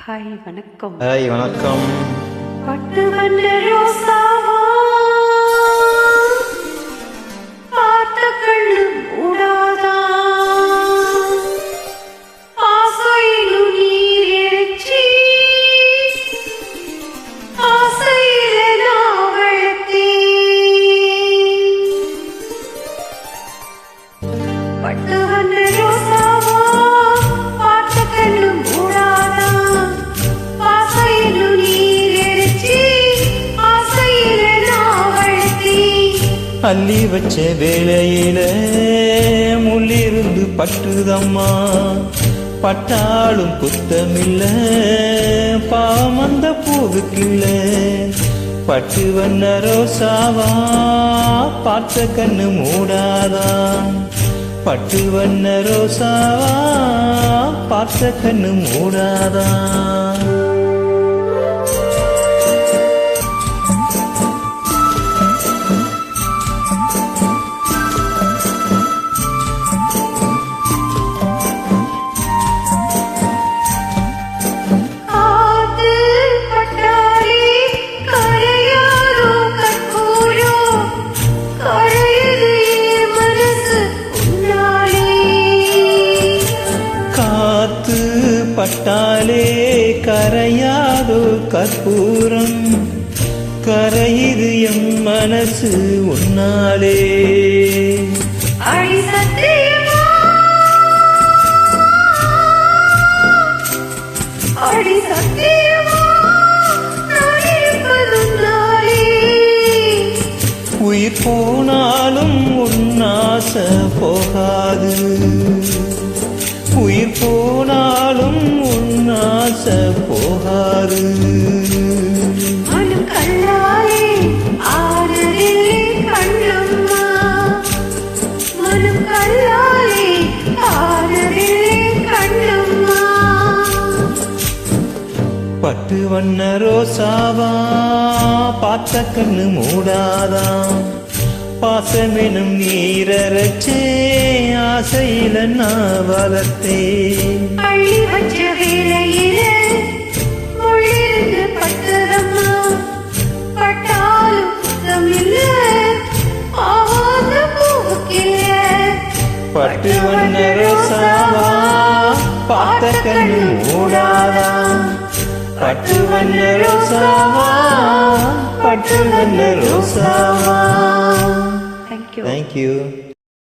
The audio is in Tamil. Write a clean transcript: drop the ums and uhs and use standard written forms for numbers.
ஹாய் வணக்கம். ஹாய் வணக்கம். பட்டு வண்ண ரோசாவா பார்த்த கண்ணு மூடாதா ஆசையிலும் நீர் எழுச்சி ஆசையில நாவழத்தே பட்டு வண்ண ரோசாவா பார்த்த கண்ணு மூடாதா அள்ளி வச்ச வேளையில முள்ளிருந்து பட்டுதம்மா, பட்டாலும் குத்தமில்ல பாவம் அந்த பூவுக்கில்ல. பட்டு வண்ண ரோசாவா பார்த்த கண்ணு மூடாதா, பட்டு வண்ண ரோசாவா பார்த்த கண்ணு மூடாதா. பட்டாலே கரையாதோ கற்பூரம், கரையுது எம் மனசு உன்னாலே. அடி சத்தியமா அடி சத்தியமா நான் இருப்பதுன்னாலே. உயிர் போனாலும் உன்னாசை போகாது, உயிர் போனாலும் உன்னாசை போகாது. மனம் கல்லாலே ஆறுதில்லை கண்ணம்மா, மனம் கல்லாலே ஆறுதில்லை கண்ணம்மா. பட்டு வண்ண ரோசாவா பார்த்த கண்ணு மூடாதா, பாசமெனும் நீரச்சே ஆசையில நான் வளர்த்தேன். அள்ளி வச்ச வேளையில முள்ளிருந்து பட்டதம்மா, பட்டாலும் குத்தமில்ல ஆவாத பூவுக்கில்ல. பட்டு வண்ண ரோசாவா பார்த்த கண்ணு மூடாதா, பட்டு வண்ண ரோசாவா பட்டு வண்ண ரோசாவா. Thank you. Thank you.